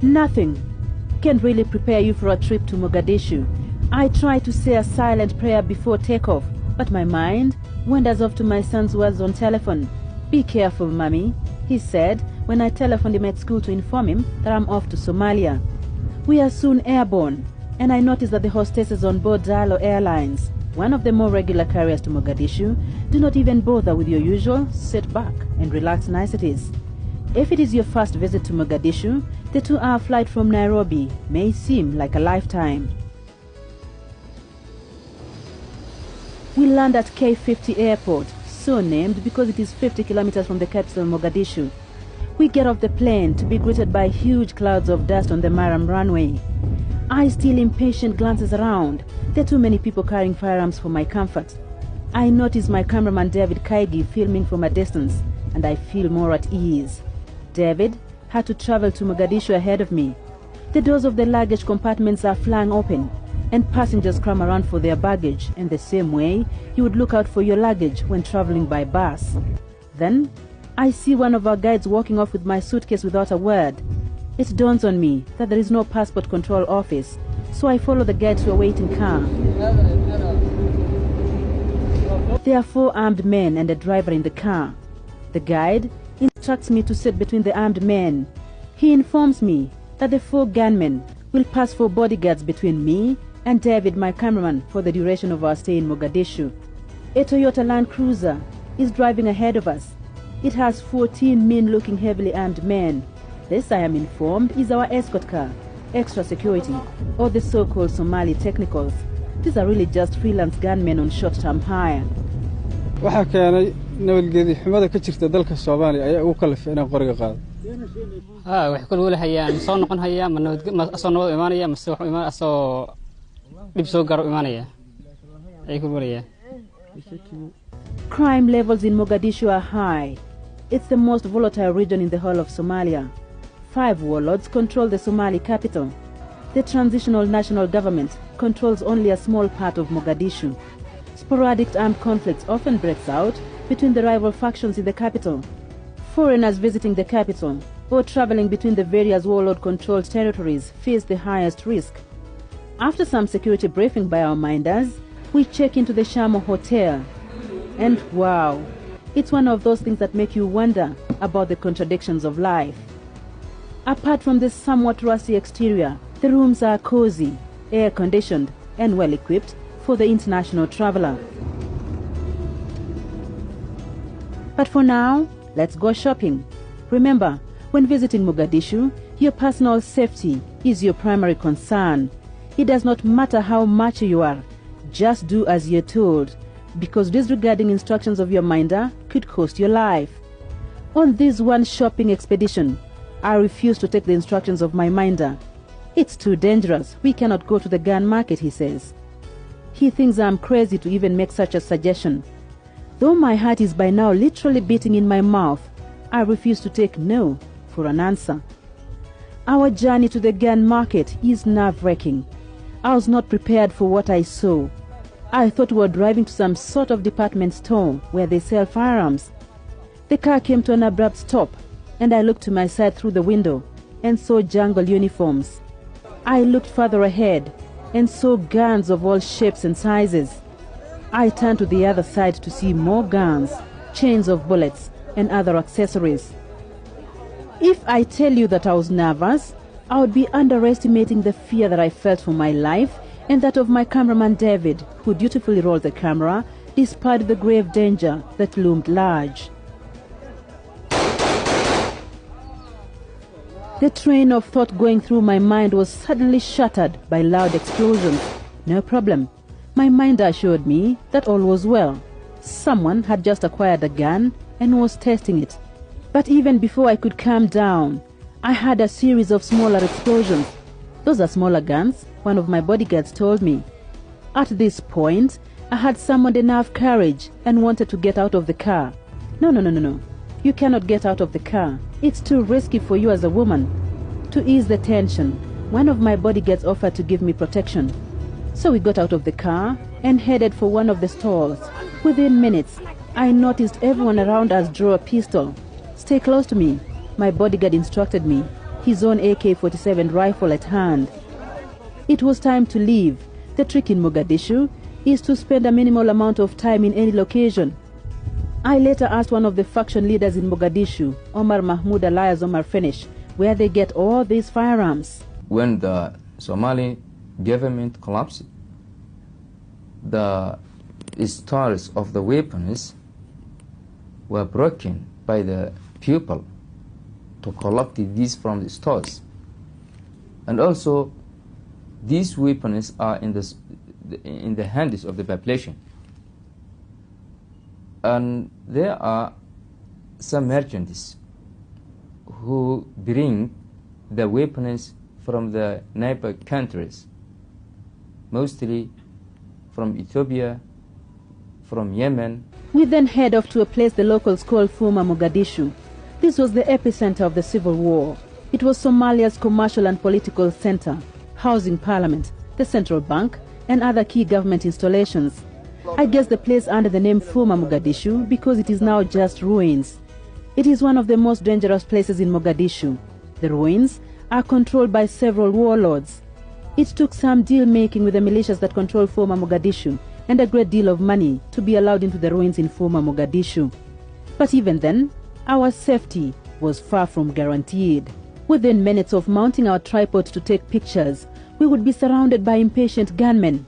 Nothing can really prepare you for a trip to Mogadishu. I try to say a silent prayer before takeoff, but my mind wanders off to my son's words on telephone. "Be careful, Mommy," he said when I telephoned him at school to inform him that I'm off to Somalia. We are soon airborne, and I noticed that the hostesses on board Diallo Airlines, one of the more regular carriers to Mogadishu, do not even bother with your usual sit back and relax niceties. If it is your first visit to Mogadishu, the 2-hour flight from Nairobi may seem like a lifetime. We land at K50 Airport, so named because it is 50 kilometers from the capital Mogadishu. We get off the plane to be greeted by huge clouds of dust on the Maram runway. I steal impatient glances around. There are too many people carrying firearms for my comfort. I notice my cameraman David Kaigi filming from a distance, and I feel more at ease. David had to travel to Mogadishu ahead of me. The doors of the luggage compartments are flung open, and passengers cram around for their baggage in the same way you would look out for your luggage when traveling by bus. Then I see one of our guides walking off with my suitcase without a word. It dawns on me that there is no passport control office, so I follow the guide to a waiting car. There are 4 armed men and a driver in the car. The guide instructs me to sit between the armed men. He informs me that the 4 gunmen will pass for bodyguards between me and David, my cameraman, for the duration of our stay in Mogadishu. A Toyota Land Cruiser is driving ahead of us. It has 14 mean-looking heavily armed men. This, I am informed, is our escort car, extra security, or the so-called Somali technicals. These are really just freelance gunmen on short-term hire. Waxa keenay nabadgelyo xumada ka jirta dalka Soomaaliya ayaa ugu kalifay inaan qoriga qaado. Wax kale wala hayaan soo noqon haya ma soo nabad imaanaya ma soo imaan soo dib soo garo imaanaya. Ay ku wariya. Crime levels in Mogadishu are high. It's the most volatile region in the whole of Somalia. 5 warlords control the Somali capital. The transitional national government controls only a small part of Mogadishu. Sporadic armed conflicts often breaks out between the rival factions in the capital. Foreigners visiting the capital or traveling between the various warlord-controlled territories face the highest risk. After some security briefing by our minders, we check into the Shamo Hotel. And wow, it's one of those things that make you wonder about the contradictions of life. Apart from this somewhat rusty exterior, the rooms are cozy, air-conditioned, and well-equipped for the international traveler. But for now, let's go shopping. Remember, when visiting Mogadishu, your personal safety is your primary concern. It does not matter how macho you are, just do as you're told, because disregarding instructions of your minder could cost your life. On this one shopping expedition, I refuse to take the instructions of my minder. It's too dangerous. We cannot go to the gun market, he says. He thinks I'm crazy to even make such a suggestion. Though my heart is by now literally beating in my mouth, I refuse to take no for an answer. Our journey to the gun market is nerve-wracking. I was not prepared for what I saw. I thought we were driving to some sort of department store where they sell firearms. The car came to an abrupt stop, and I looked to my side through the window and saw jungle uniforms. I looked further ahead and saw guns of all shapes and sizes. I turned to the other side to see more guns, chains of bullets, and other accessories. If I tell you that I was nervous, I would be underestimating the fear that I felt for my life and that of my cameraman David, who dutifully rolled the camera despite the grave danger that loomed large. The train of thought going through my mind was suddenly shattered by loud explosions. No problem. My mind assured me that all was well. Someone had just acquired a gun and was testing it. But even before I could calm down, I heard a series of smaller explosions. Those are smaller guns, one of my bodyguards told me. At this point, I had summoned enough courage and wanted to get out of the car. No. You cannot get out of the car. It's too risky for you as a woman. To ease the tension, one of my bodyguards offered to give me protection. So we got out of the car and headed for one of the stores. Within minutes, I noticed everyone around us draw a pistol. Stay close to me, my bodyguard instructed me. his own AK-47 rifle at hand. It was time to leave. The trick in Mogadishu is to spend a minimal amount of time in any location. I later asked one of the faction leaders in Mogadishu, Omar Mahmoud alias Omar Finish, where they get all these firearms. When the Somali government collapsed, the stores of the weapons were broken by the people to collect these from the stores. And also, these weapons are in the hands of the population. And there are some merchants who bring the weapons from the neighbor countries, mostly from Ethiopia, from Yemen. We then head off to a place the locals call Fuma Mogadishu. This was the epicenter of the civil war. It was Somalia's commercial and political center, housing parliament, the central bank, and other key government installations. I guess the place under the name Fuma Mogadishu because it is now just ruins. It is one of the most dangerous places in Mogadishu. The ruins are controlled by several warlords. It took some deal making with the militias that control Fuma Mogadishu and a great deal of money to be allowed into the ruins in Fuma Mogadishu. But even then, our safety was far from guaranteed. Within minutes of mounting our tripod to take pictures, we would be surrounded by impatient gunmen.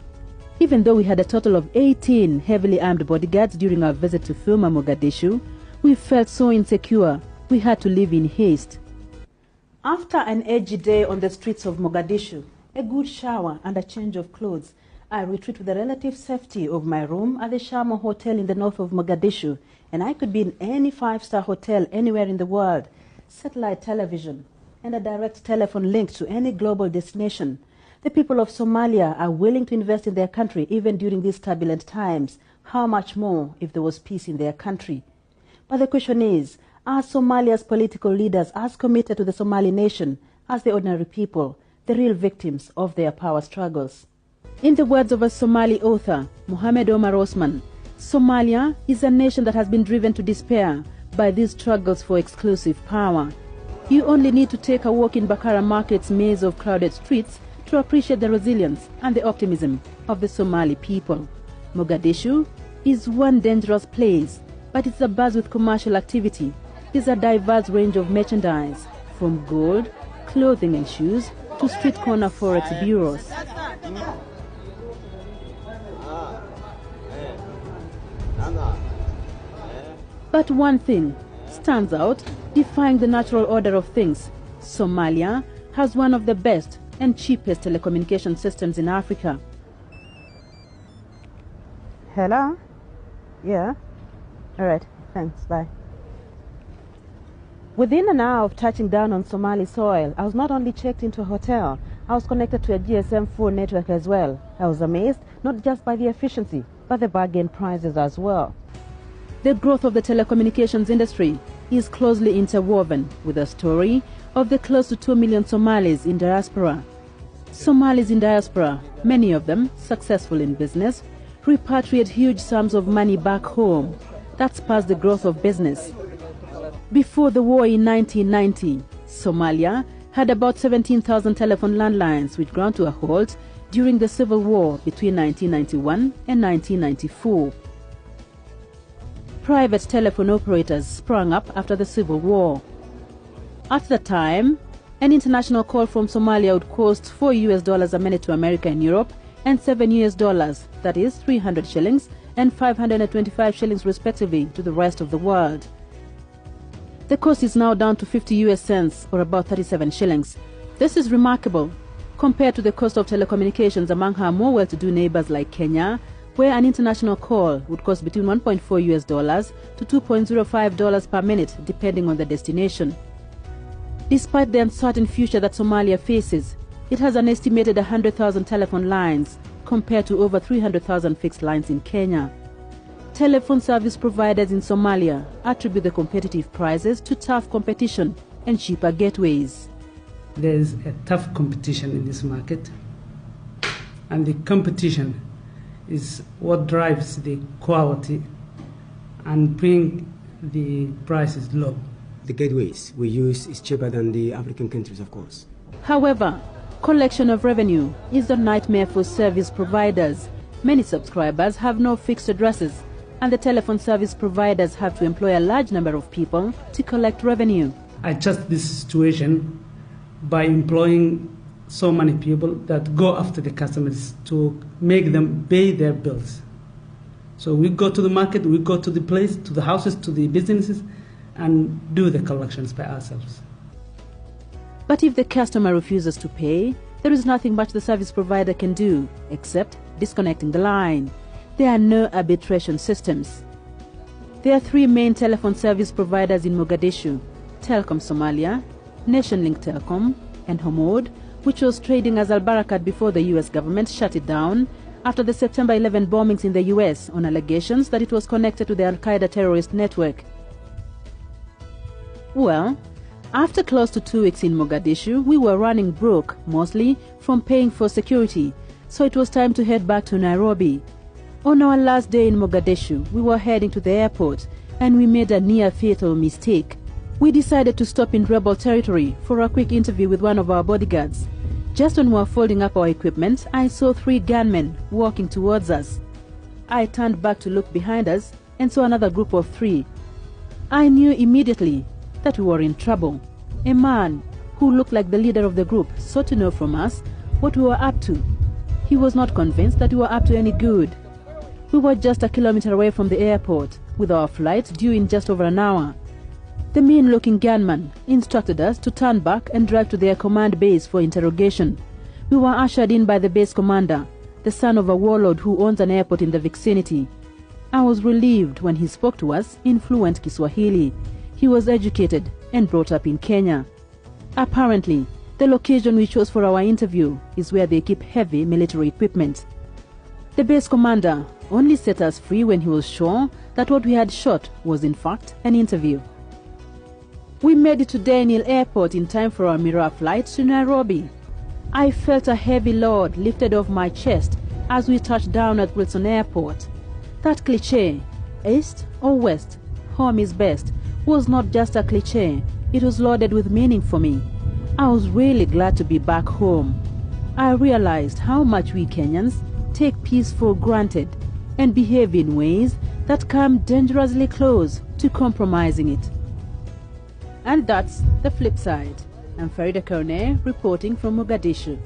Even though we had a total of 18 heavily armed bodyguards during our visit to Fuma Mogadishu, we felt so insecure we had to leave in haste. After an edgy day on the streets of Mogadishu, a good shower and a change of clothes, I retreat to the relative safety of my room at the Sharma Hotel in the north of Mogadishu, and I could be in any five-star hotel anywhere in the world, satellite television, and a direct telephone link to any global destination. The people of Somalia are willing to invest in their country even during these turbulent times. How much more if there was peace in their country? But the question is, are Somalia's political leaders as committed to the Somali nation as the ordinary people, the real victims of their power struggles? In the words of a Somali author, Mohammed Omar Osman, Somalia is a nation that has been driven to despair by these struggles for exclusive power. You only need to take a walk in Bakara Market's maze of crowded streets to appreciate the resilience and the optimism of the Somali people. Mogadishu is one dangerous place, but it's abuzz with commercial activity. There's a diverse range of merchandise, from gold, clothing and shoes, to street corner forex bureaus. But one thing stands out, defying the natural order of things. Somalia has one of the best and cheapest telecommunication systems in Africa. Hello? Yeah? All right, thanks, bye. Within an hour of touching down on Somali soil, I was not only checked into a hotel, I was connected to a GSM phone network as well. I was amazed, not just by the efficiency, but the bargain prices as well. The growth of the telecommunications industry is closely interwoven with the story of the close to 2 million Somalis in diaspora. Somalis in diaspora, many of them successful in business, repatriate huge sums of money back home. That spurs the growth of business. Before the war in 1990, Somalia had about 17,000 telephone landlines which ground to a halt during the civil war between 1991 and 1994. Private telephone operators sprang up after the civil war. At the time, an international call from Somalia would cost $4 a minute to America and Europe, and $7, that is 300 shillings, and 525 shillings respectively to the rest of the world. The cost is now down to 50 US cents, or about 37 shillings. This is remarkable compared to the cost of telecommunications among her more well-to-do neighbors like Kenya, where an international call would cost between $1.4 to $2.05 per minute, depending on the destination. Despite the uncertain future that Somalia faces, it has an estimated 100,000 telephone lines compared to over 300,000 fixed lines in Kenya. Telephone service providers in Somalia attribute the competitive prices to tough competition and cheaper gateways. There is a tough competition in this market, and the competition is what drives the quality and bring the prices low. the gateways we use is cheaper than the African countries, of course. However, collection of revenue is a nightmare for service providers. Many subscribers have no fixed addresses, and the telephone service providers have to employ a large number of people to collect revenue. I adjust this situation by employing so many people that go after the customers to make them pay their bills. So we go to the market, we go to the place, to the houses, to the businesses, and do the collections by ourselves. But if the customer refuses to pay, there is nothing much the service provider can do except disconnecting the line. There are no arbitration systems. There are 3 main telephone service providers in Mogadishu: Telkom Somalia, NationLink Telecom, and Homod, which was trading as Al Barakat before the US government shut it down after the September 11 bombings in the US on allegations that it was connected to the Al-Qaeda terrorist network. Well, after close to 2 weeks in Mogadishu, we were running broke, mostly from paying for security, so it was time to head back to Nairobi. On our last day in Mogadishu, we were heading to the airport, and we made a near-fatal mistake. We decided to stop in rebel territory for a quick interview with one of our bodyguards. Just when we were folding up our equipment, I saw 3 gunmen walking towards us. I turned back to look behind us and saw another group of 3. I knew immediately that we were in trouble. A man who looked like the leader of the group sought to know from us what we were up to. He was not convinced that we were up to any good. We were just a kilometer away from the airport, with our flight due in just over an hour. The mean-looking gunman instructed us to turn back and drive to their command base for interrogation. We were ushered in by the base commander, the son of a warlord who owns an airport in the vicinity. I was relieved when he spoke to us in fluent Kiswahili. He was educated and brought up in Kenya. Apparently, the location we chose for our interview is where they keep heavy military equipment. The base commander only set us free when he was sure that what we had shot was in fact an interview. We made it to Daniel Airport in time for our mirror flight to Nairobi. I felt a heavy load lifted off my chest as we touched down at Wilson Airport. That cliché, east or west, home is best, was not just a cliché, it was loaded with meaning for me. I was really glad to be back home. I realized how much we Kenyans take peace for granted and behave in ways that come dangerously close to compromising it. And that's the flip side. I'm Farida Kone reporting from Mogadishu.